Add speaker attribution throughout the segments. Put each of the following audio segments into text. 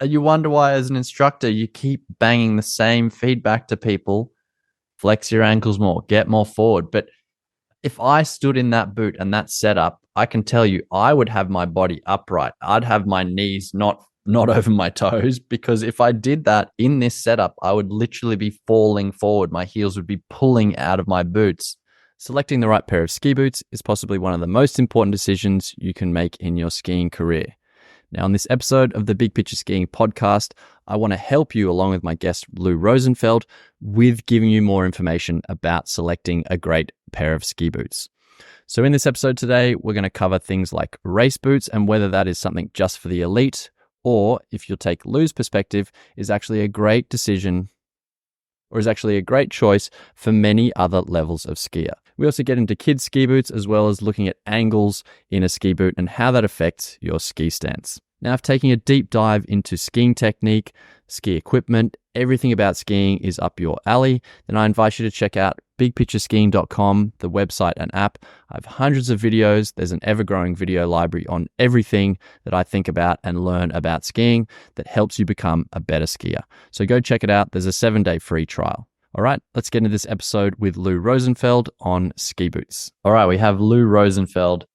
Speaker 1: you wonder why, as an instructor, you keep banging the same feedback to people. Flex your ankles more, get more forward. But if I stood in that boot and that setup, I can tell you, I would have my body upright. I'd have my knees not over my toes, because if I did that in this setup, I would literally be falling forward. My heels would be pulling out of my boots. Selecting the right pair of ski boots is possibly one of the most important decisions you can make in your skiing career. Now, on this episode of the Big Picture Skiing podcast, I want to help you, along with my guest, Lou Rosenfeld, with giving you more information about selecting a great pair of ski boots. So in this episode today, we're going to cover things like race boots and whether that is something just for the elite, or if you'll take Lou's perspective, is actually a great decision or is actually a great choice for many other levels of skier. We also get into kids' ski boots, as well as looking at angles in a ski boot and how that affects your ski stance. Now, if taking a deep dive into skiing technique, ski equipment, everything about skiing is up your alley, then I invite you to check out bigpictureskiing.com, the website and app. I have hundreds of videos. There's an ever-growing video library on everything that I think about and learn about skiing that helps you become a better skier. So go check it out. There's a 7-day free trial. All right, let's get into this episode with Lou Rosenfeld on ski boots. All right, we have Lou Rosenfeld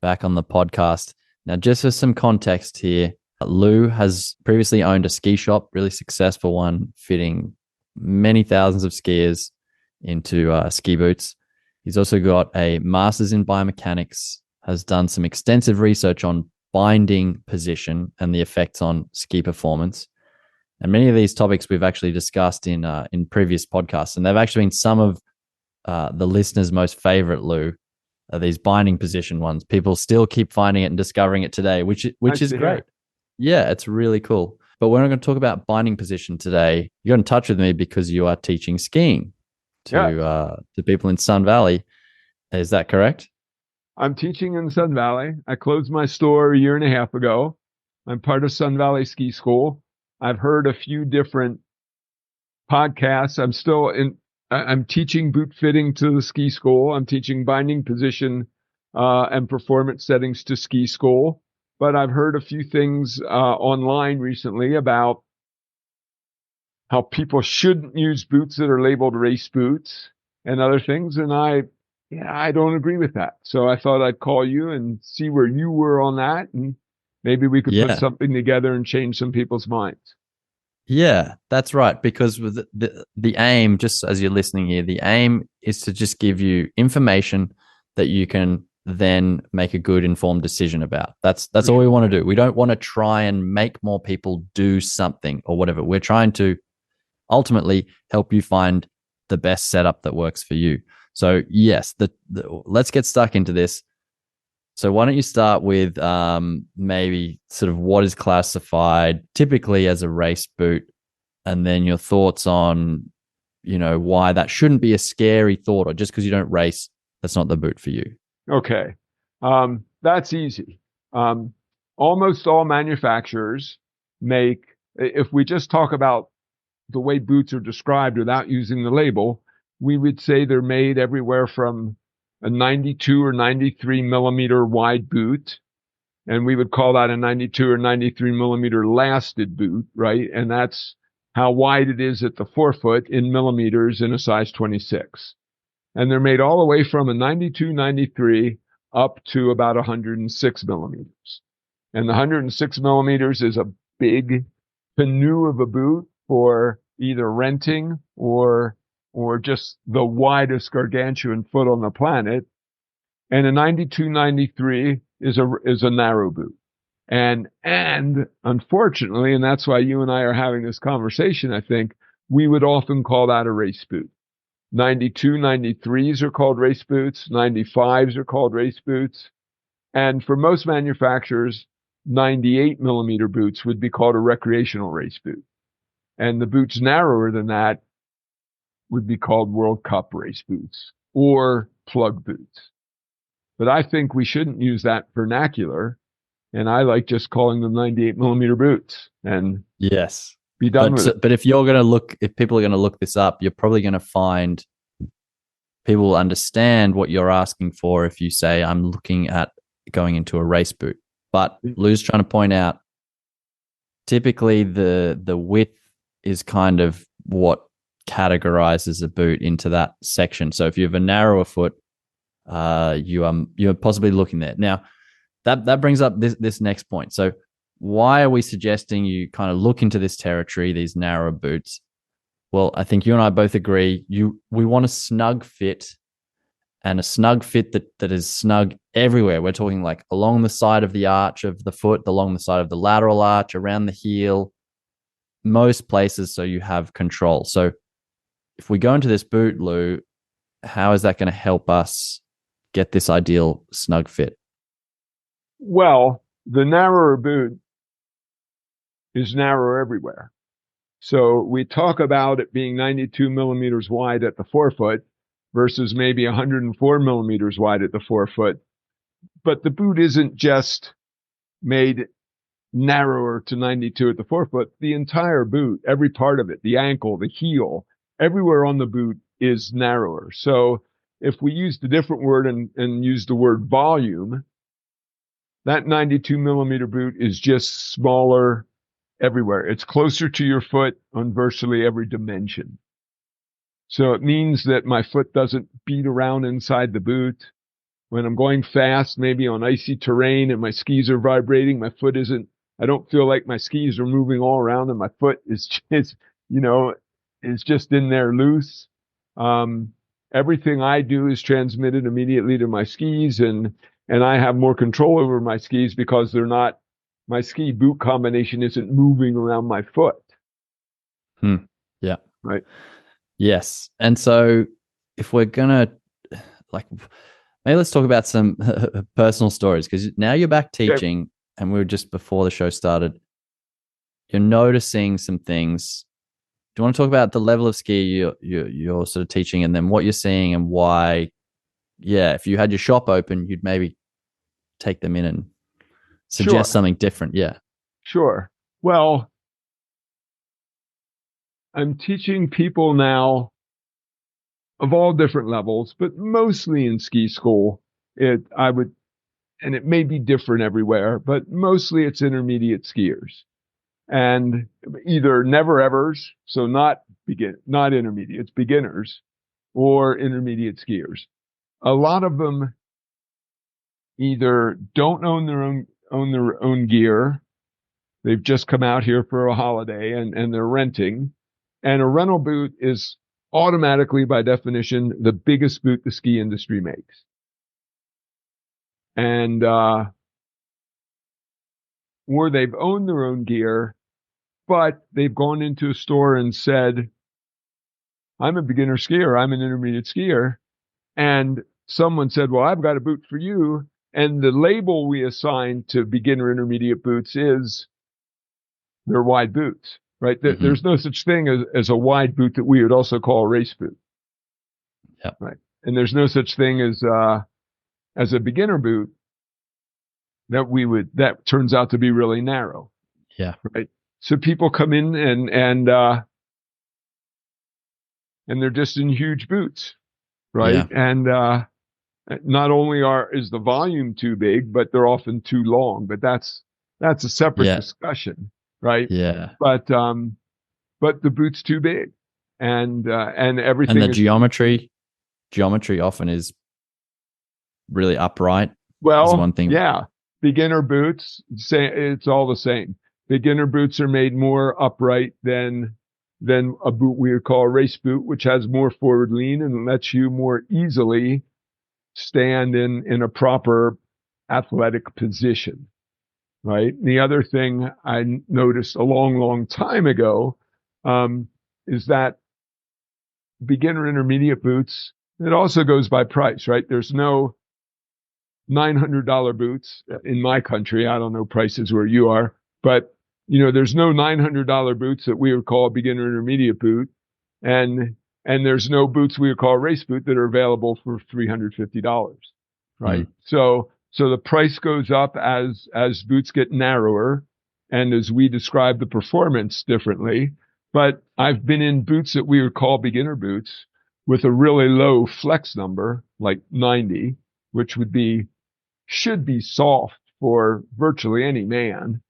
Speaker 1: back on the podcast. Now, just for some context here, Lou has previously owned a ski shop, really successful one, fitting many thousands of skiers into ski boots. He's also got a master's in biomechanics, has done some extensive research on binding position and the effects on ski performance. And many of these topics we've actually discussed in previous podcasts, and they've actually been some of the listeners' most favorite, Lou, are these binding position ones. People still keep finding it and discovering it today, which is great. Yeah, it's really cool. But we're not going to talk about binding position today. You got in touch with me because you are teaching skiing to people in Sun Valley. Is that correct?
Speaker 2: I'm teaching in Sun Valley. I closed my store a year and a half ago. I'm part of Sun Valley Ski School. I've heard a few different podcasts. I'm teaching boot fitting to the ski school. I'm teaching binding position and performance settings to ski school. But I've heard a few things online recently about how people shouldn't use boots that are labeled race boots and other things. And I don't agree with that. So I thought I'd call you and see where you were on that. And maybe we could put something together and change some people's minds.
Speaker 1: Yeah, that's right. Because with the aim, just as you're listening here, the aim is to just give you information that you can then make a good informed decision about. That's all we want to do. We don't want to try and make more people do something or whatever. We're trying to ultimately help you find the best setup that works for you. So yes, let's get stuck into this. So why don't you start with maybe sort of what is classified typically as a race boot, and then your thoughts on, why that shouldn't be a scary thought, or just because you don't race, that's not the boot for you.
Speaker 2: Okay. That's easy. Almost all manufacturers make, if we just talk about the way boots are described without using the label, we would say they're made everywhere from a 92 or 93 millimeter wide boot. And we would call that a 92 or 93 millimeter lasted boot, right? And that's how wide it is at the forefoot in millimeters in a size 26. And they're made all the way from a 92, 93 up to about 106 millimeters. And the 106 millimeters is a big canoe of a boot for either renting or just the widest gargantuan foot on the planet. And a 92, 93 is a narrow boot. And unfortunately, and that's why you and I are having this conversation, I think, we would often call that a race boot. 92, 93s are called race boots. 95s are called race boots. And for most manufacturers, 98 millimeter boots would be called a recreational race boot. And the boots narrower than that would be called World Cup race boots or plug boots. But I think we shouldn't use that vernacular. And I like just calling them 98 millimeter boots and
Speaker 1: yes,
Speaker 2: be done with it.
Speaker 1: But if people are going to look this up, you're probably going to find people will understand what you're asking for if you say, I'm looking at going into a race boot. But Lou's trying to point out, typically the width is kind of what categorizes a boot into that section. So if you have a narrower foot, you're possibly looking there. Now, that brings up this next point. So why are we suggesting you kind of look into this territory, these narrow boots? Well, I think you and I both agree we want a snug fit, and a snug fit that is snug everywhere. We're talking like along the side of the arch of the foot, along the side of the lateral arch, around the heel, most places, so you have control. So if we go into this boot, Lou, how is that going to help us get this ideal snug fit?
Speaker 2: Well, the narrower boot is narrow everywhere. So we talk about it being 92 millimeters wide at the forefoot versus maybe 104 millimeters wide at the forefoot. But the boot isn't just made narrower to 92 at the forefoot. The entire boot, every part of it, the ankle, the heel, everywhere on the boot is narrower. So if we used a different word and use the word volume, that 92 millimeter boot is just smaller everywhere. It's closer to your foot on virtually every dimension. So it means that my foot doesn't beat around inside the boot. When I'm going fast, maybe on icy terrain and my skis are vibrating, my foot isn't, I don't feel like my skis are moving all around and my foot is just, is just in there loose. Everything I do is transmitted immediately to my skis, and I have more control over my skis because my ski boot combination isn't moving around my foot.
Speaker 1: Yeah.
Speaker 2: Right.
Speaker 1: Yes. And so if we're going to maybe let's talk about some personal stories, because now you're back teaching, and we were just before the show started, you're noticing some things. Do you want to talk about the level of ski you're sort of teaching, and then what you're seeing and why? Yeah, if you had your shop open, you'd maybe take them in and suggest something different. Yeah.
Speaker 2: Sure. Well, I'm teaching people now of all different levels, but mostly in ski school. And it may be different everywhere, but mostly it's intermediate skiers, and either never evers, so not intermediates, beginners, or intermediate skiers. A lot of them either don't own their own gear. They've just come out here for a holiday and they're renting. And a rental boot is automatically, by definition, the biggest boot the ski industry makes. And, or they've owned their own gear, but they've gone into a store and said, I'm a beginner skier, I'm an intermediate skier. And someone said, well, I've got a boot for you. And the label we assign to beginner intermediate boots is they're wide boots, right? Mm-hmm. There's no such thing as a wide boot that we would also call a race boot.
Speaker 1: Yep.
Speaker 2: Right. And there's no such thing as a beginner boot that turns out to be really narrow.
Speaker 1: Yeah.
Speaker 2: Right. So people come in and they're just in huge boots. Right. Yeah. And, not only is the volume too big, but they're often too long, but that's a separate discussion. Right.
Speaker 1: Yeah.
Speaker 2: But the boot's too big, and everything.
Speaker 1: And the geometry often is really upright.
Speaker 2: Well,
Speaker 1: one thing.
Speaker 2: Yeah. Beginner boots, it's all the same. Beginner boots are made more upright than a boot we would call a race boot, which has more forward lean and lets you more easily stand in a proper athletic position. Right. And the other thing I noticed a long, long time ago is that beginner intermediate boots, it also goes by price, right? There's no $900 boots in my country. I don't know prices where you are, but there's no $900 boots that we would call a beginner intermediate boot. And there's no boots we would call a race boot that are available for $350. Right. So the price goes up as boots get narrower and as we describe the performance differently. But I've been in boots that we would call beginner boots with a really low flex number, like 90, which should be soft for virtually any man.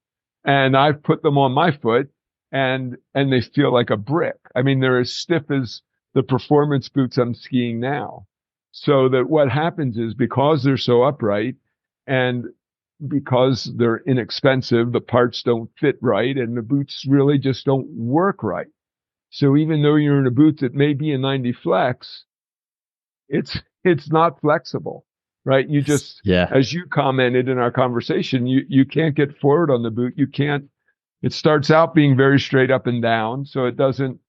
Speaker 2: And I've put them on my foot and they feel like a brick. I mean, they're as stiff as the performance boots I'm skiing now. So that what happens is, because they're so upright and because they're inexpensive, the parts don't fit right and the boots really just don't work right. So even though you're in a boot that may be a 90 flex, it's not flexible, right? You just,
Speaker 1: Yeah.
Speaker 2: as you commented in our conversation, you can't get forward on the boot. You can't. It starts out being very straight up and down, so it doesn't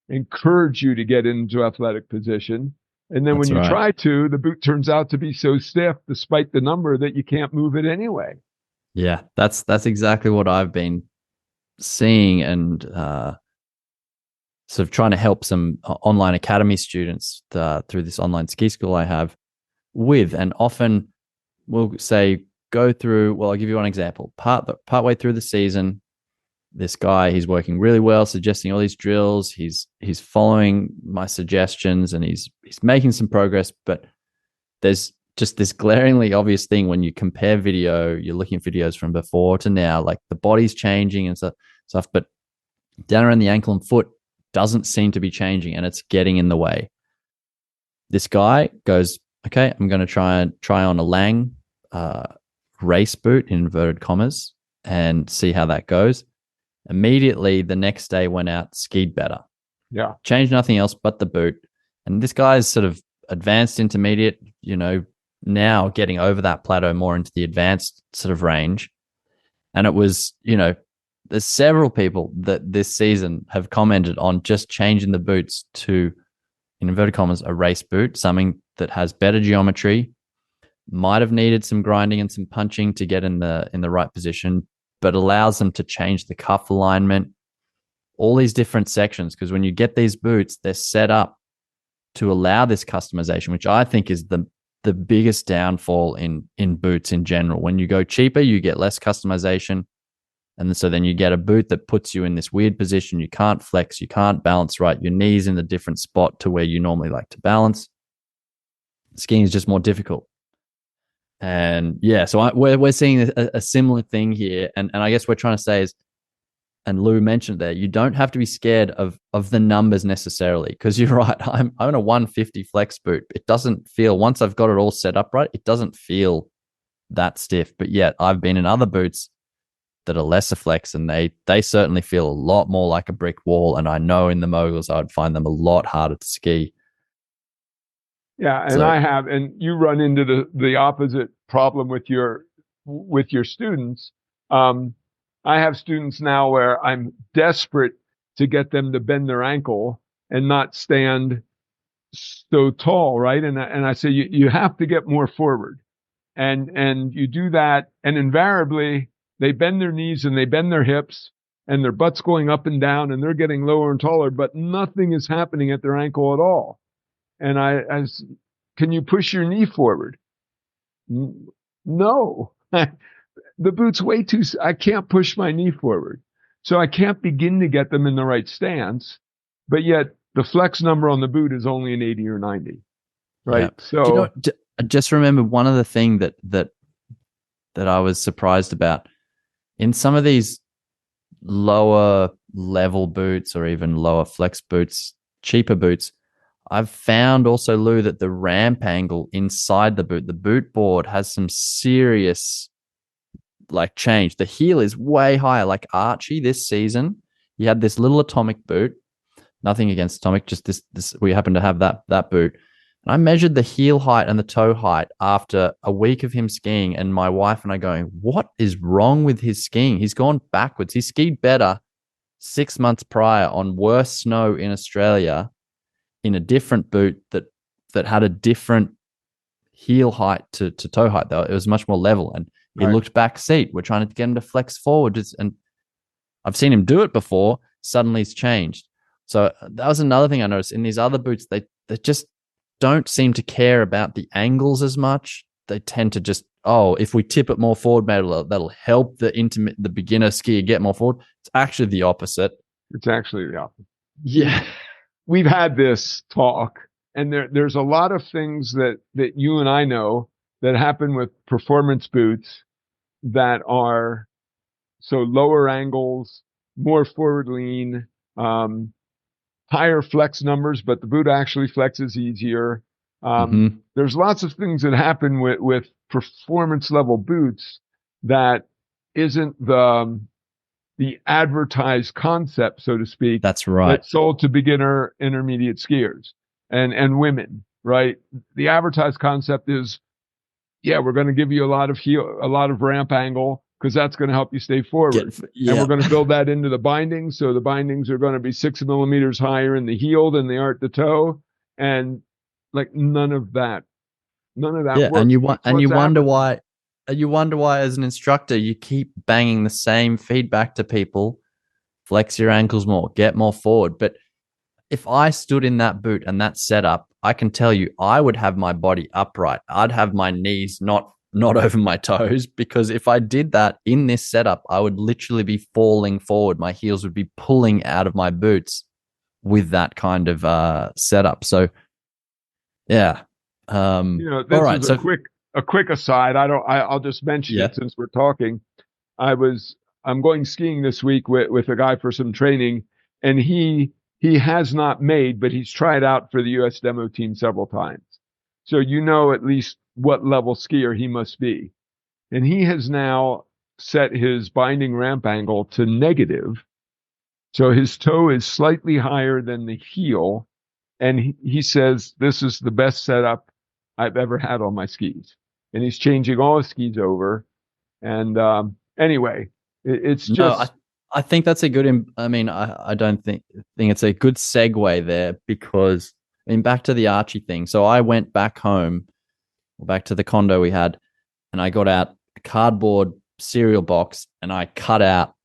Speaker 2: encourage you to get into athletic position. And then when
Speaker 1: That's
Speaker 2: you
Speaker 1: right.
Speaker 2: try to, the boot turns out to be so stiff, despite the number, that you can't move it anyway.
Speaker 1: Yeah, that's exactly what I've been seeing, and sort of trying to help some online academy students through this online ski school I have with. And often we'll say, go through, well, I'll give you one example. Partway through the season, this guy, he's working really well, suggesting all these drills. He's following my suggestions and he's making some progress, but there's just this glaringly obvious thing when you compare video, you're looking at videos from before to now, like the body's changing and stuff, but down around the ankle and foot doesn't seem to be changing and it's getting in the way. This guy goes, okay, I'm going to try on a Lang race boot in inverted commas and see how that goes. Immediately the next day went out, skied better.
Speaker 2: Yeah.
Speaker 1: Changed nothing else but the boot. And this guy's sort of advanced intermediate, now getting over that plateau more into the advanced sort of range. And it was, there's several people that this season have commented on just changing the boots to, in inverted commas, a race boot, something that has better geometry, might have needed some grinding and some punching to get in the right position, but allows them to change the cuff alignment, all these different sections. Because when you get these boots, they're set up to allow this customization, which I think is the biggest downfall in boots in general. When you go cheaper, you get less customization. And so then you get a boot that puts you in this weird position. You can't flex, you can't balance right. Your knee's in a different spot to where you normally like to balance. Skiing is just more difficult. And yeah, so we're seeing a similar thing here. And I guess we're trying to say is, and Lou mentioned there, you don't have to be scared of the numbers necessarily, because you're right. I'm in a 150 flex boot. It doesn't feel, once I've got it all set up right, it doesn't feel that stiff. But yet I've been in other boots that are lesser flex and they certainly feel a lot more like a brick wall. And I know in the moguls I would find them a lot harder to ski.
Speaker 2: Yeah, and I have, and you run into the opposite problem with your students. I have students now where I'm desperate to get them to bend their ankle and not stand so tall, right? And I say you have to get more forward, and you do that, and invariably they bend their knees and they bend their hips, and their butt's going up and down, and they're getting lower and taller, but nothing is happening at their ankle at all. And I can you push your knee forward? No. The boot's way too, I can't push my knee forward. So I can't begin to get them in the right stance, but yet the flex number on the boot is only an 80 or 90. Right.
Speaker 1: Yeah.
Speaker 2: So
Speaker 1: I just remember one other thing that I was surprised about in some of these lower level boots or even lower flex boots, cheaper boots. I've found also, Lou, that the ramp angle inside the boot board has some serious change. The heel is way higher. Like Archie this season, he had this little Atomic boot. Nothing against Atomic, just this we happen to have that boot. And I measured the heel height and the toe height after a week of him skiing, and my wife and I going, what is wrong with his skiing? He's gone backwards. He skied better 6 months prior on worse snow in Australia in a different boot that had a different heel height to toe height, though. It was much more level, and he looked back seat. We're trying to get him to flex forward, and I've seen him do it before. Suddenly it's changed. So that was another thing I noticed in these other boots. They just don't seem to care about the angles as much. They tend to just, if we tip it more forward, maybe that'll help the beginner skier get more forward. It's actually the opposite.
Speaker 2: Yeah. We've had this talk, and there's a lot of things that you and I know that happen with performance boots that are So lower angles, more forward lean, higher flex numbers, but the boot actually flexes easier. There's lots of things that happen with performance level boots that isn't the advertised concept, so to speak,
Speaker 1: That's right.
Speaker 2: that's sold to beginner intermediate skiers and women, right? The advertised concept is, yeah, we're going to give you a lot of ramp angle because that's going to help you stay forward. And we're going to build that into the bindings. So the bindings are going to be 6 millimeters higher in the heel than they are at the toe. And like none of that
Speaker 1: Yeah,
Speaker 2: works.
Speaker 1: and you wonder why as an instructor you keep banging the same feedback to people: flex your ankles more, get more forward. But if I stood in that boot and that setup, I can tell you I would have my body upright. I'd have my knees not over my toes, because if I did that in this setup, I would literally be falling forward. My heels would be pulling out of my boots with that kind of setup. So yeah.
Speaker 2: This
Speaker 1: All right.
Speaker 2: is
Speaker 1: So
Speaker 2: a quick aside. I'll just mention it since we're talking. I'm going skiing this week with a guy for some training, and he has not made, but he's tried out for the US demo team several times. So at least what level skier he must be. And he has now set his binding ramp angle to negative. So his toe is slightly higher than the heel. And he says, this is the best setup I've ever had on my skis. And he's changing all his skis over. And anyway, it's just...
Speaker 1: I think that's a good. I don't think it's a good segue there, because back to the Archie thing. So I went back home, back to the condo we had, and I got out a cardboard cereal box and I cut out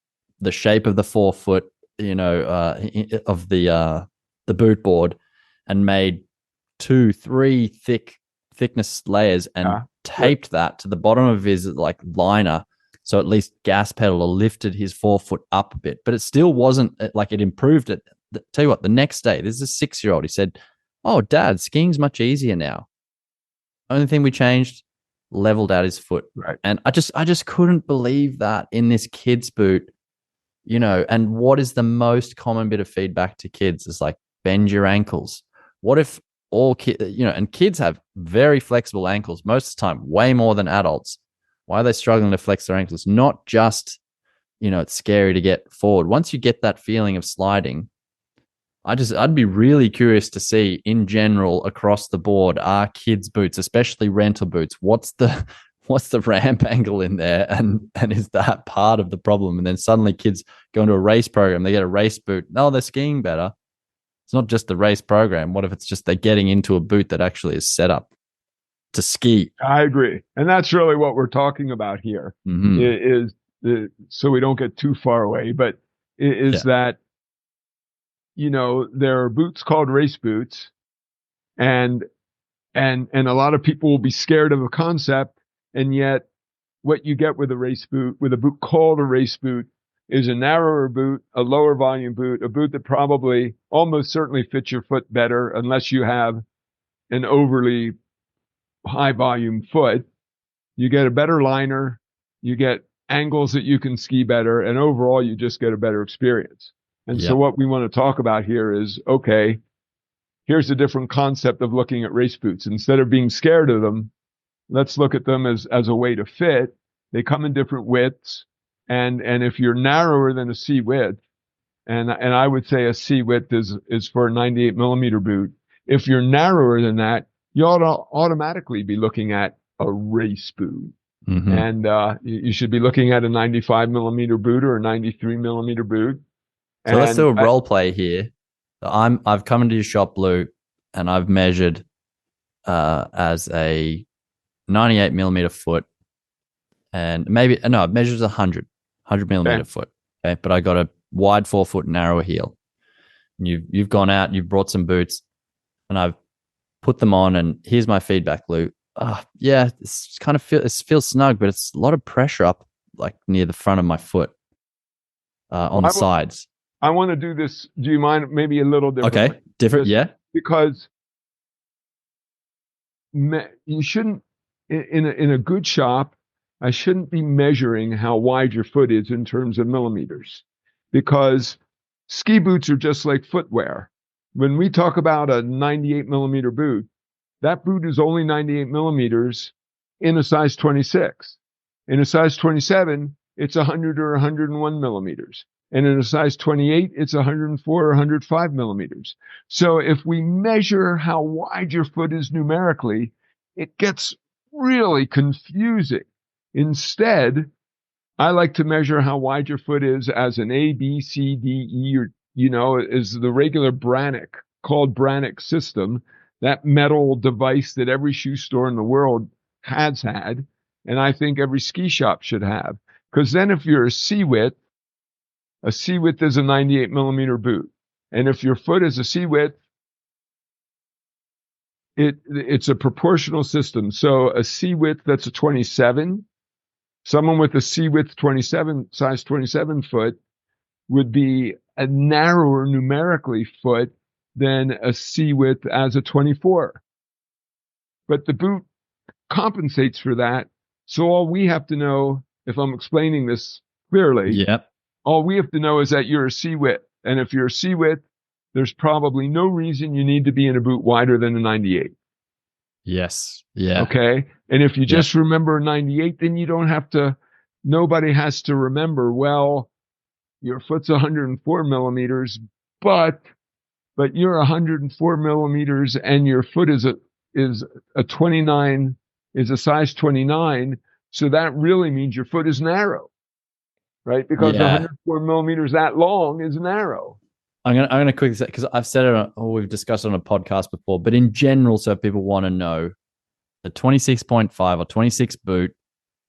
Speaker 1: the shape of the forefoot, of the boot board, and made 2-3 thickness layers and taped that to the bottom of his liner. So at least gas pedal or lifted his forefoot up a bit, but it still wasn't it improved it. Tell you what, the next day, this is a 6-year-old. He said, "Oh, Dad, skiing's much easier now. Only thing we changed, leveled out his foot."
Speaker 2: Right.
Speaker 1: And I just couldn't believe that in this kid's boot, and what is the most common bit of feedback to kids is bend your ankles. What if all kids, and kids have very flexible ankles most of the time, way more than adults. Why are they struggling to flex their ankles? Not just, it's scary to get forward. Once you get that feeling of sliding, I'd be really curious to see in general across the board, are kids' boots, especially rental boots, what's the ramp angle in there, and is that part of the problem? And then suddenly kids go into a race program, they get a race boot. No, they're skiing better. It's not just the race program. What if it's just they're getting into a boot that actually is set up to ski?
Speaker 2: I agree. And that's really what we're talking about here, so we don't get too far away, but that, there are boots called race boots, and a lot of people will be scared of a concept. And yet what you get with a boot called a race boot, is a narrower boot, a lower volume boot, a boot that probably almost certainly fits your foot better, unless you have an overly high volume foot. You get a better liner, you get angles that you can ski better, and overall you just get a better experience. And so what we want to talk about here is, okay, here's a different concept of looking at race boots. Instead of being scared of them, let's look at them as a way to fit. They come in different widths, and if you're narrower than a C width, and I would say a C width is for a 98 millimeter boot. If you're narrower than that, you ought to automatically be looking at a race boot. And you should be looking at a 95 millimeter boot or a 93 millimeter boot.
Speaker 1: So let's do a role play here. I've come into your shop, Lou, and I've measured as a 98 millimeter foot, and it measures 100 millimeter foot. Okay, but I got a wide forefoot, narrower heel. And you've gone out, you've brought some boots, and I've put them on, and here's my feedback, Lou. It's kind of it feels snug, but it's a lot of pressure up near the front of my foot, on the sides.
Speaker 2: I want to do this. Do you mind? Maybe a little different.
Speaker 1: Okay, different,
Speaker 2: because you shouldn't, in a good shop, I shouldn't be measuring how wide your foot is in terms of millimeters, because ski boots are just like footwear. When we talk about a 98 millimeter boot, that boot is only 98 millimeters in a size 26. In a size 27, it's 100 or 101 millimeters. And in a size 28, it's 104 or 105 millimeters. So if we measure how wide your foot is numerically, it gets really confusing. Instead, I like to measure how wide your foot is as an A, B, C, D, E, or, is the regular Brannock, called Brannock system, that metal device that every shoe store in the world has had. And I think every ski shop should have. Because then if you're a C-width is a 98 millimeter boot. And if your foot is a C-width, it's a proportional system. So a C-width that's a 27, someone with a C-width 27, size 27 foot would be a narrower numerically foot than a C-width as a 24. But the boot compensates for that. So all we have to know, if I'm explaining this clearly,
Speaker 1: Yep.
Speaker 2: all we have to know is that you're a C-width. And if you're a C-width, there's probably no reason you need to be in a boot wider than a 98.
Speaker 1: Yes. Yeah.
Speaker 2: Okay. And if you just remember 98, then you don't have to, nobody has to remember, well, your foot's 104 millimeters, but you're 104 millimeters and your foot is a 29, is a size 29. So that really means your foot is narrow, right? Because 104 millimeters that long is narrow.
Speaker 1: I'm gonna quickly say, because I've said it, or we've discussed it on a podcast before, but in general, so people want to know, the 26.5 or 26 boot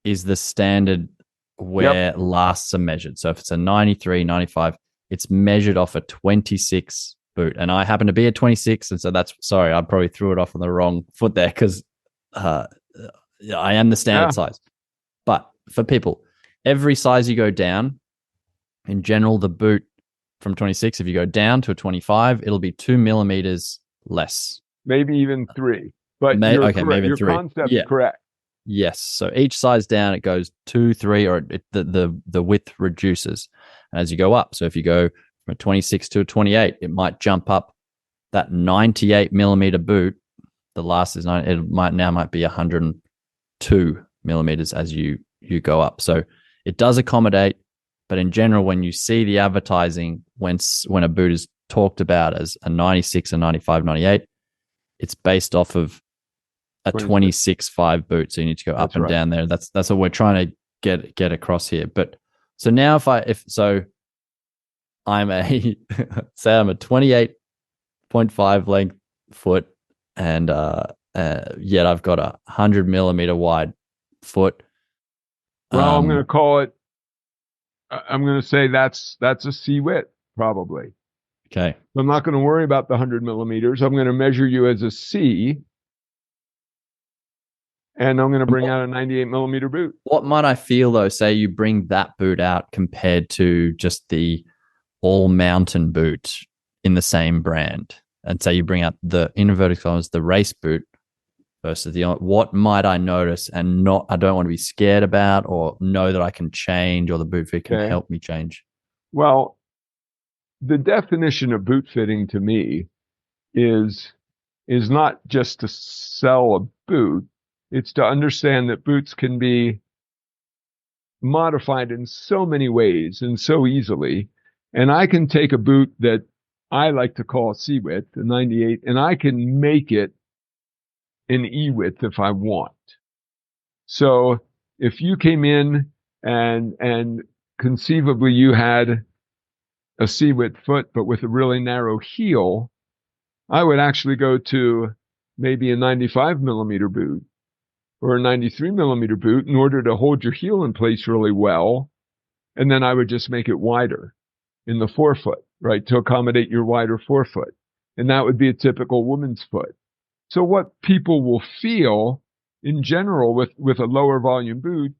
Speaker 1: is the standard where lasts are measured. So if it's a 93, 95, it's measured off a 26 boot. And I happen to be a 26, and so that's, sorry, I probably threw it off on the wrong foot there, because I am the standard size. But for people, every size you go down, in general, the boot from 26, if you go down to a 25, it'll be 2 millimeters less.
Speaker 2: Maybe even 3. But maybe your 3. Concept is correct.
Speaker 1: Yes. So each size down, it goes 2, 3, or the width reduces as you go up. So if you go from a 26 to a 28, it might jump up. That 98 millimeter boot, the last is 9, it might be 102 millimeters as you go up. So it does accommodate. But in general, when you see the advertising, when a boot is talked about as a 96, a 95, 98, it's based off of a 26.5 boot. So you need to go up and down there. That's what we're trying to get across here. But so now if I'm a say I'm a 28.5 length foot, and yet I've got a 100 millimeter wide foot.
Speaker 2: Well, I'm going to call it. I'm going to say that's a C width, probably.
Speaker 1: Okay.
Speaker 2: I'm not going to worry about the 100 millimeters. I'm going to measure you as a C, and I'm going to bring out a 98 millimeter boot.
Speaker 1: What might I feel, though, say you bring that boot out compared to just the all mountain boot in the same brand, and say you bring out the inverted commas, the race boot versus what might I notice and I don't want to be scared about, or know that I can change, or the boot fit can help me change?
Speaker 2: Well, the definition of boot fitting to me is not just to sell a boot. It's to understand that boots can be modified in so many ways and so easily. And I can take a boot that I like to call C width, the 98, and I can make it an E width if I want. So if you came in and conceivably you had a C width foot, but with a really narrow heel, I would actually go to maybe a 95 millimeter boot or a 93 millimeter boot in order to hold your heel in place really well. And then I would just make it wider in the forefoot, right, to accommodate your wider forefoot. And that would be a typical woman's foot. So what people will feel in general with a lower volume boot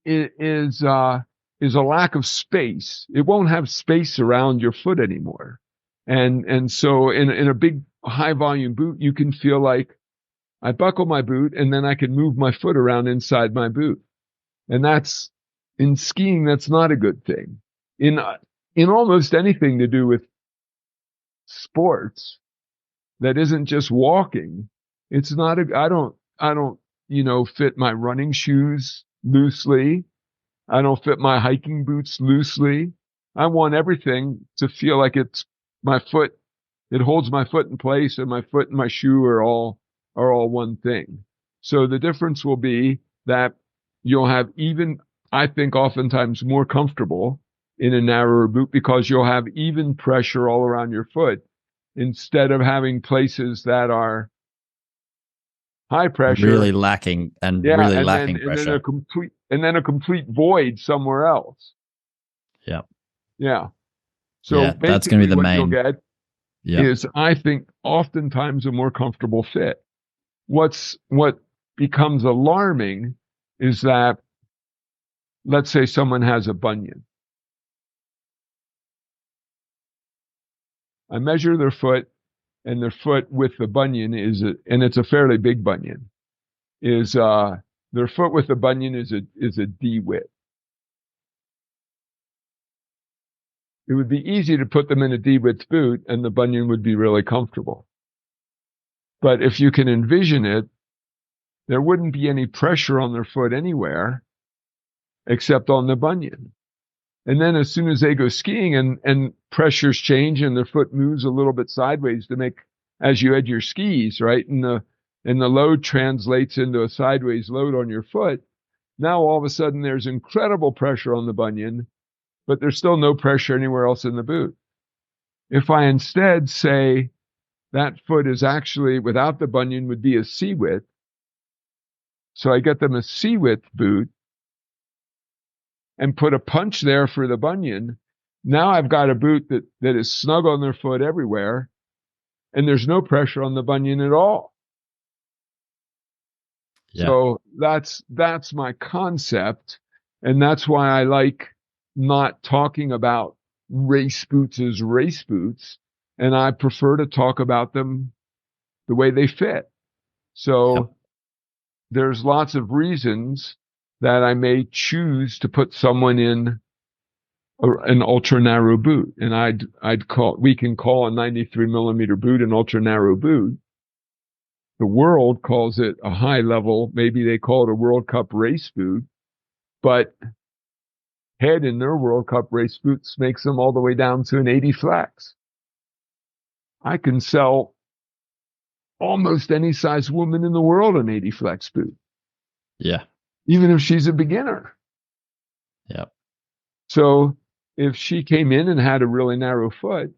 Speaker 2: is a lack of space. It won't have space around your foot anymore. And so in a big high volume boot, you can feel like I buckle my boot, and then I can move my foot around inside my boot. And that's, in skiing, that's not a good thing. In almost anything to do with sports that isn't just walking, it's not I don't, fit my running shoes loosely. I don't fit my hiking boots loosely. I want everything to feel like it's my foot. It holds my foot in place, and my foot and my shoe are all one thing. So the difference will be that you'll have I think oftentimes more comfortable in a narrower boot because you'll have even pressure all around your foot instead of having places that are high pressure,
Speaker 1: really lacking pressure.
Speaker 2: And then a complete void somewhere else.
Speaker 1: Yeah.
Speaker 2: Yeah. So
Speaker 1: that's going to be the main.
Speaker 2: You'll get is, I think, oftentimes a more comfortable fit. What becomes alarming is that, let's say someone has a bunion. I measure their foot, and their foot with the bunion and it's a fairly big bunion, their foot with the bunion is a D width. It would be easy to put them in a D width boot, and the bunion would be really comfortable. But if you can envision it, there wouldn't be any pressure on their foot anywhere except on the bunion. And then as soon as they go skiing and pressures change and their foot moves a little bit sideways to make, as you edge your skis, right? And the load translates into a sideways load on your foot. Now all of a sudden there's incredible pressure on the bunion, but there's still no pressure anywhere else in the boot. If I instead say that foot is actually, without the bunion, would be a C width. So I get them a C width boot and put a punch there for the bunion. Now I've got a boot that is snug on their foot everywhere, and there's no pressure on the bunion at all. Yeah. So that's my concept, and that's why I like not talking about race boots as race boots, and I prefer to talk about them the way they fit. So there's lots of reasons that I may choose to put someone in an ultra narrow boot, and we can call a 93 millimeter boot an ultra narrow boot. The world calls it a high level, maybe they call it a World Cup race boot, but Head in their World Cup race boots makes them all the way down to an 80 flex. I can sell almost any size woman in the world an 80 flex boot.
Speaker 1: Yeah.
Speaker 2: Even if she's a beginner.
Speaker 1: Yeah.
Speaker 2: So if she came in and had a really narrow foot,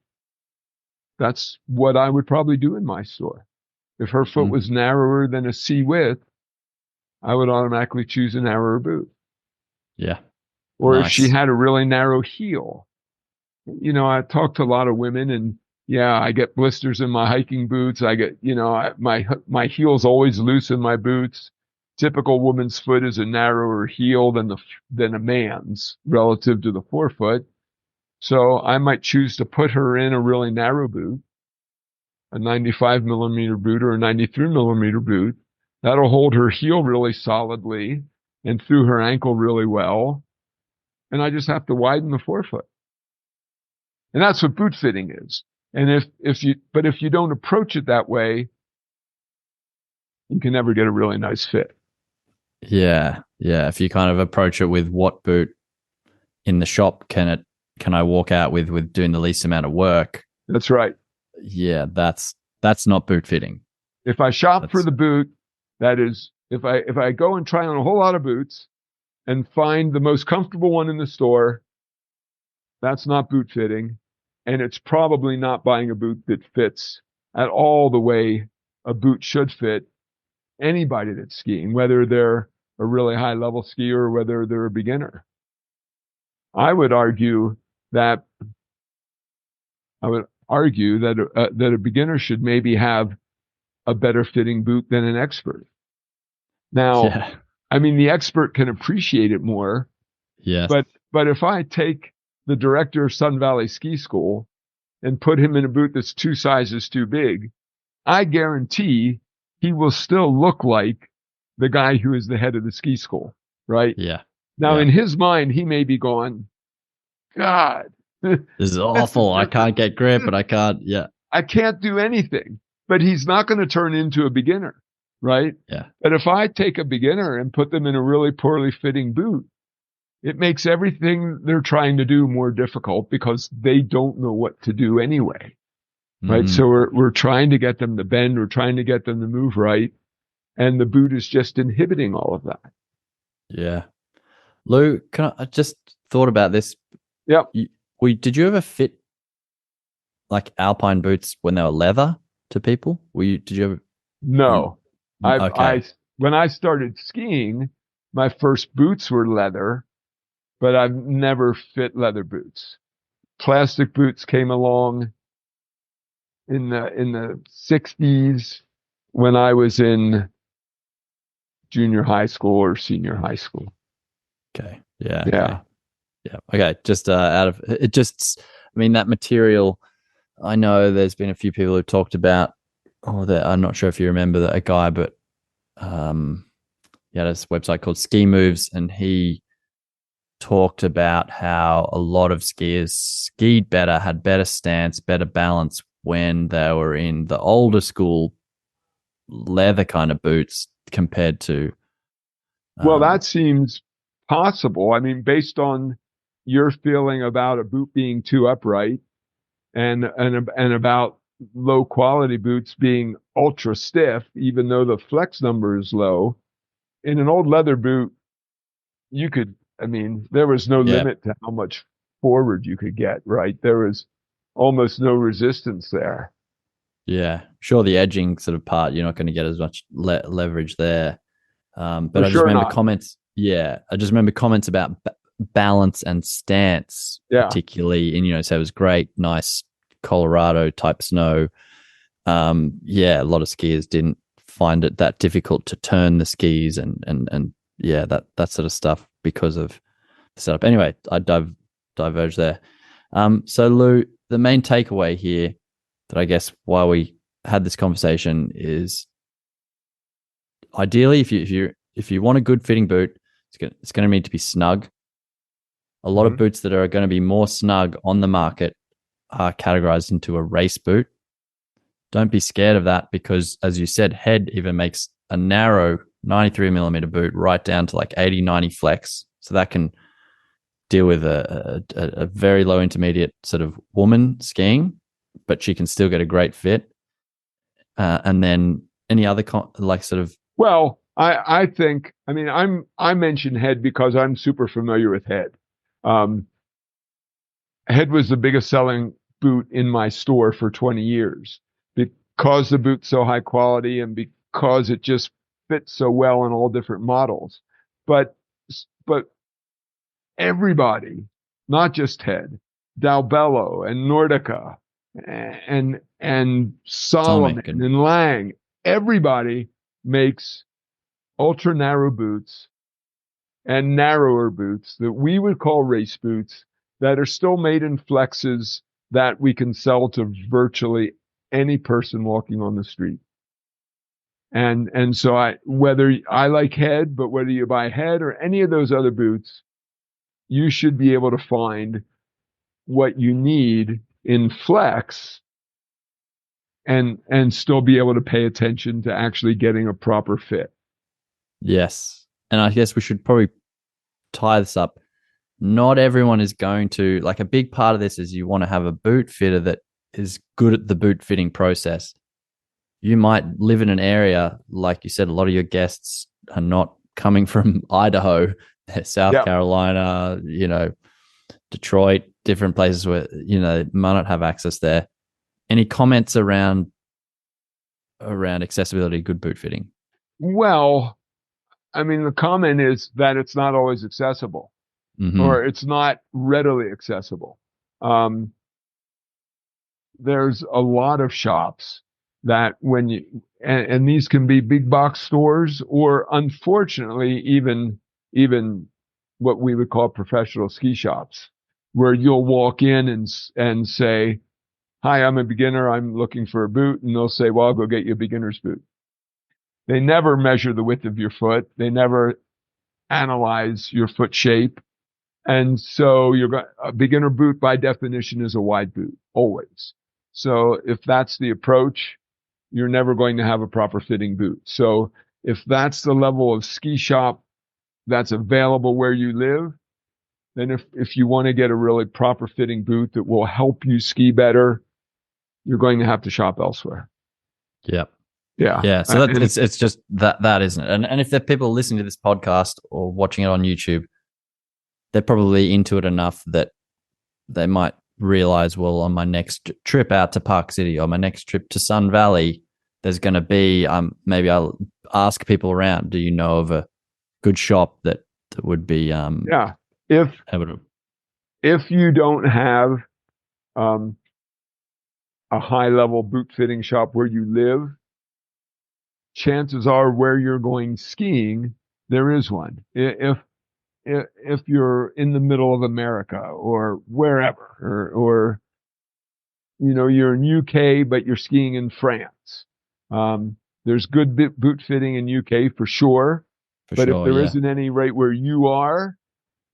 Speaker 2: that's what I would probably do in my store. If her foot was narrower than a C width, I would automatically choose a narrower boot.
Speaker 1: Yeah.
Speaker 2: Or if she had a really narrow heel. I talk to a lot of women, and I get blisters in my hiking boots. I get, my heel's always loose in my boots. Typical woman's foot is a narrower heel than a man's relative to the forefoot. So I might choose to put her in a really narrow boot, a 95 millimeter boot or a 93 millimeter boot. That'll hold her heel really solidly and through her ankle really well. And I just have to widen the forefoot. And that's what boot fitting is. And if you don't approach it that way, you can never get a really nice fit.
Speaker 1: Yeah. Yeah. If you kind of approach it with what boot in the shop can I walk out with doing the least amount of work?
Speaker 2: That's right.
Speaker 1: Yeah, that's not boot fitting.
Speaker 2: If I shop for the boot, that is, if I go and try on a whole lot of boots and find the most comfortable one in the store, that's not boot fitting. And it's probably not buying a boot that fits at all the way a boot should fit anybody that's skiing, whether they're a really high level skier or whether they're a beginner. I would argue that a beginner should maybe have a better fitting boot than an expert. Now, I mean, the expert can appreciate it more.
Speaker 1: Yes.
Speaker 2: But if I take the director of Sun Valley Ski School and put him in a boot that's 2 sizes too big, I guarantee he will still look like the guy who is the head of the ski school, right?
Speaker 1: Yeah.
Speaker 2: Now,
Speaker 1: Yeah.
Speaker 2: in his mind, he may be going, God,
Speaker 1: This is awful. I can't get grip, but I can't. Yeah.
Speaker 2: I can't do anything. But he's not going to turn into a beginner, right?
Speaker 1: Yeah.
Speaker 2: But if I take a beginner and put them in a really poorly fitting boot, it makes everything they're trying to do more difficult because they don't know what to do anyway, right?
Speaker 1: Mm-hmm.
Speaker 2: So we're trying to get them to bend, we're trying to get them to move right, and the boot is just inhibiting all of that.
Speaker 1: Yeah. Lou, I just thought about this.
Speaker 2: Yep.
Speaker 1: Did you ever fit like alpine boots when they were leather to people? Did you ever?
Speaker 2: No.
Speaker 1: Okay.
Speaker 2: When I started skiing, my first boots were leather, but I've never fit leather boots. Plastic boots came along in the 60s when I was in junior high school or senior high school.
Speaker 1: Okay. Yeah.
Speaker 2: Yeah.
Speaker 1: Okay. Yeah. Okay. Just out of it, I mean, that material. I know there's been a few people who talked about. Oh, that I'm not sure if you remember that a guy, but he had this website called Ski Moves, and he talked about how a lot of skiers skied better, had better stance, better balance when they were in the older school leather kind of boots compared to.
Speaker 2: Well, that seems possible. I mean, based on your feeling about a boot being too upright and about low quality boots being ultra stiff, even though the flex number is low. In an old leather boot, there was no
Speaker 1: Yeah.
Speaker 2: limit to how much forward you could get, right? There was almost no resistance there.
Speaker 1: Yeah, sure. The edging sort of part, you're not going to get as much leverage there. But
Speaker 2: For
Speaker 1: I just
Speaker 2: sure
Speaker 1: remember
Speaker 2: not.
Speaker 1: comments. Yeah, I just remember comments about balance and stance,
Speaker 2: Yeah.
Speaker 1: particularly in so it was great, nice Colorado type snow. Yeah, a lot of skiers didn't find it that difficult to turn the skis and yeah, that sort of stuff because of the setup. Anyway, I diverge there. So Lou, the main takeaway here that I guess why we had this conversation is ideally if you want a good fitting boot, it's going to need to be snug. A lot of boots that are going to be more snug on the market are categorized into a race boot. Don't be scared of that because, as you said, Head even makes a narrow 93 millimeter boot right down to like 80, 90 flex. So that can deal with a very low intermediate sort of woman skiing, but she can still get a great fit. And then any other
Speaker 2: Well, I think, I mentioned Head because I'm super familiar with Head. Head was the biggest selling boot in my store for 20 years because the boot's so high quality and because it just fits so well in all different models. But everybody, not just Head, Dalbello and Nordica and Solomon and Lang, everybody makes ultra narrow boots and narrower boots that we would call race boots that are still made in flexes that we can sell to virtually any person walking on the street. And so whether I like Head, but whether you buy Head or any of those other boots, you should be able to find what you need in flex and still be able to pay attention to actually getting a proper fit.
Speaker 1: Yes. And I guess we should probably tie this up. Not everyone is going to, like, a big part of this is you want to have a boot fitter that is good at the boot fitting process. You might live in an area, like you said, a lot of your guests are not coming from Idaho, South Carolina, Detroit, different places where, they might not have access there. Any comments around accessibility, good boot fitting?
Speaker 2: Well, the comment is that it's not always accessible or it's not readily accessible. There's a lot of shops that and these can be big box stores or unfortunately even what we would call professional ski shops where you'll walk in and say, "Hi, I'm a beginner. I'm looking for a boot." And they'll say, "Well, I'll go get you a beginner's boot." They never measure the width of your foot. They never analyze your foot shape. And so a beginner boot by definition is a wide boot, always. So if that's the approach, you're never going to have a proper fitting boot. So if that's the level of ski shop that's available where you live, then if you want to get a really proper fitting boot that will help you ski better, you're going to have to shop elsewhere.
Speaker 1: Yep.
Speaker 2: Yeah.
Speaker 1: Yeah. So it's just that isn't it? And if there are people listening to this podcast or watching it on YouTube, they're probably into it enough that they might realize, well, on my next trip out to Park City or my next trip to Sun Valley, there's going to be, maybe I'll ask people around, do you know of a good shop that would be,
Speaker 2: yeah. If you don't have, a high level boot fitting shop where you live, chances are where you're going skiing, there is one. If you're in the middle of America or wherever, or you're in UK, but you're skiing in France, there's good boot fitting in UK for sure. But if there isn't any right where you are,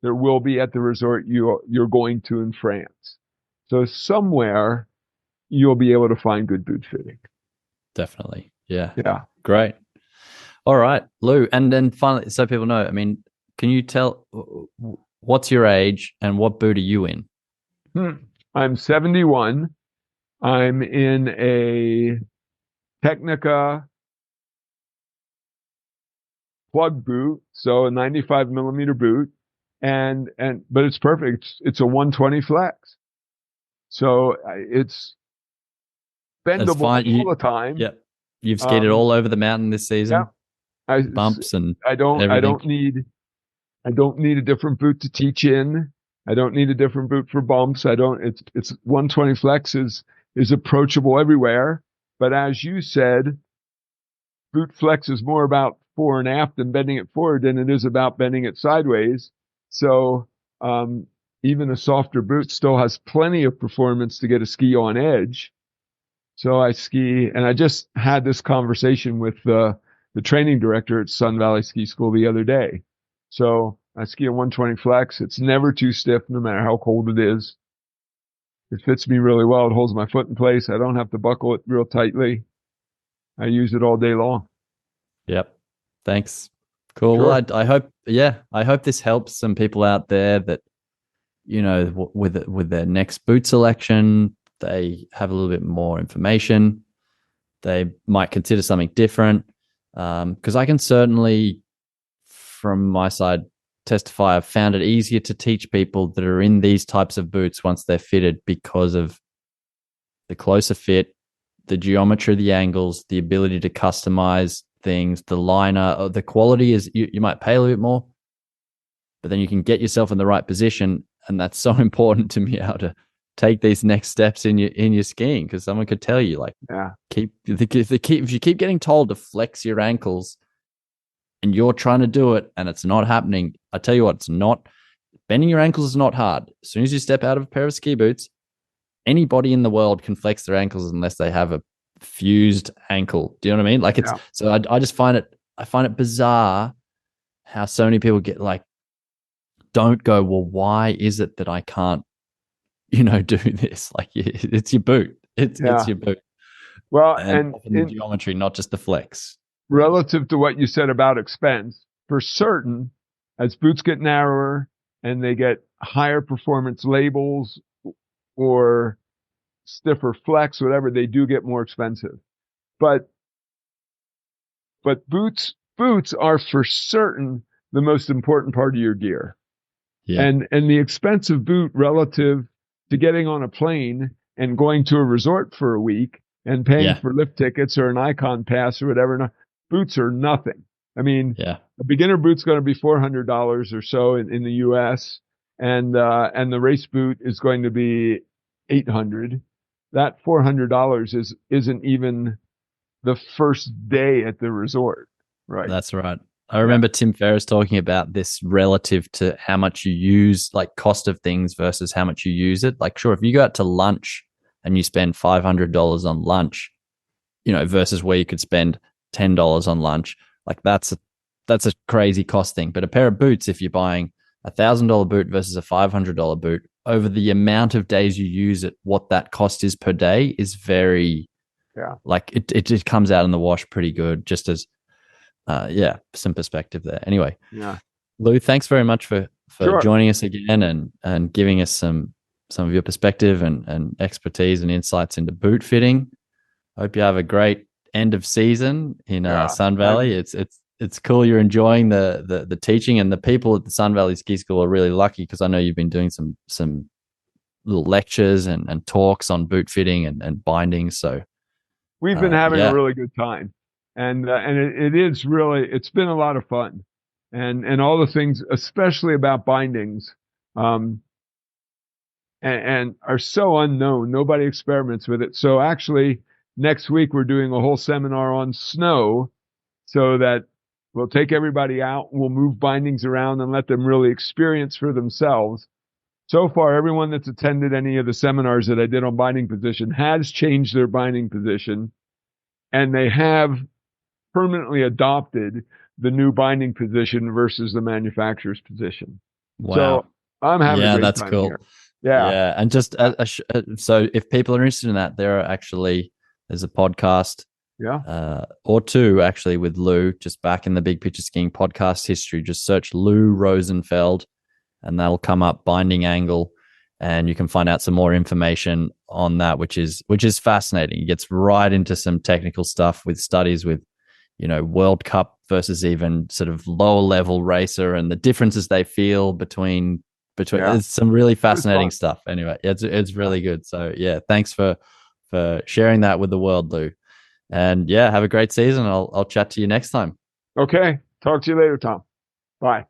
Speaker 2: there will be at the resort you're going to in France. So somewhere you'll be able to find good boot fitting.
Speaker 1: Definitely. Yeah.
Speaker 2: Yeah.
Speaker 1: Great. All right, Lou. And then finally, so people know, I mean, can you tell what's your age and what boot are you in?
Speaker 2: I'm 71. I'm in a Technica plug boot, so a 95 millimeter boot, but it's perfect. It's a 120 flex, so it's bendable all the time.
Speaker 1: Yep. You've skated all over the mountain this season.
Speaker 2: Yeah.
Speaker 1: Bumps and
Speaker 2: I don't need a different boot to teach in. I don't need a different boot for bumps. It's 120 flex is approachable everywhere. But as you said, boot flex is more about fore and aft and bending it forward than it is about bending it sideways. So even a softer boot still has plenty of performance to get a ski on edge. So I ski, and I just had this conversation with the training director at Sun Valley Ski School the other day. So I ski a 120 flex. It's never too stiff, no matter how cold it is. It fits me really well. It holds my foot in place. I don't have to buckle it real tightly. I use it all day long.
Speaker 1: Yep. Thanks. Cool.
Speaker 2: Sure.
Speaker 1: Well, I hope this helps some people out there that, with their next boot selection, they have a little bit more information. They might consider something different. Because I can certainly, from my side, testify I've found it easier to teach people that are in these types of boots once they're fitted because of the closer fit, the geometry of the angles, the ability to customize things, the liner, the quality is you might pay a little bit more, but then you can get yourself in the right position. And that's so important to me, how to take these next steps in your skiing, because someone could tell you, like, if you keep getting told to flex your ankles and you're trying to do it and it's not happening, I tell you what, it's not. Bending your ankles is not hard. As soon as you step out of a pair of ski boots, anybody in the world can flex their ankles unless they have a fused ankle. Do you know what I mean? Like, so I just find it bizarre how so many people get like, don't go, well, why is it that I can't, do this? Like, it's your boot. It's your boot.
Speaker 2: Well,
Speaker 1: and the geometry, not just the flex.
Speaker 2: Relative to what you said about expense, for certain, as boots get narrower and they get higher performance labels or stiffer flex, whatever, they do get more expensive. But boots are for certain the most important part of your gear. Yeah. And the expensive boot relative to getting on a plane and going to a resort for a week and paying for lift tickets or an Icon pass or whatever, boots are nothing. I mean, a beginner boot's going to be $400 or so in the US, and the race boot is going to be $800. That $400 isn't even the first day at the resort, right?
Speaker 1: That's right. I remember Tim Ferriss talking about this relative to how much you use, like cost of things versus how much you use it. Like, sure, if you go out to lunch and you spend $500 on lunch, versus where you could spend $10 on lunch. Like that's a crazy cost thing. But a pair of boots, if you're buying $1,000 boot versus a $500 boot, over the amount of days you use it, what that cost is per day is very, like it just comes out in the wash pretty good. Just as some perspective there. Anyway, Lou, thanks very much for joining us again and giving us some of your perspective and expertise and insights into boot fitting. I hope you have a great end of season in Sun Valley. It's cool you're enjoying the teaching, and the people at the Sun Valley Ski School are really lucky, because I know you've been doing some little lectures and talks on boot fitting and binding. So
Speaker 2: we've been having a really good time, and it's been a lot of fun, and all the things, especially about bindings, and are so unknown. Nobody experiments with it. So actually, next week we're doing a whole seminar on snow, so that we'll take everybody out, we'll move bindings around and let them really experience for themselves. So far, everyone that's attended any of the seminars that I did on binding position has changed their binding position, and they have permanently adopted the new binding position versus the manufacturer's position.
Speaker 1: Wow.
Speaker 2: So I'm having a great
Speaker 1: that's
Speaker 2: time
Speaker 1: cool.
Speaker 2: here. Yeah.
Speaker 1: And just so if people are interested in that, there's a podcast or two actually with Lou, just back in the Big Picture Skiing podcast history. Just search Lou Rosenfeld and that'll come up, binding angle, and you can find out some more information on that, which is fascinating. It gets right into some technical stuff with studies with, World Cup versus even sort of lower level racer and the differences they feel between it's some really fascinating stuff. Anyway, it's really good. So thanks for sharing that with the world, Lou. And have a great season. I'll chat to you next time.
Speaker 2: Okay. Talk to you later, Tom. Bye.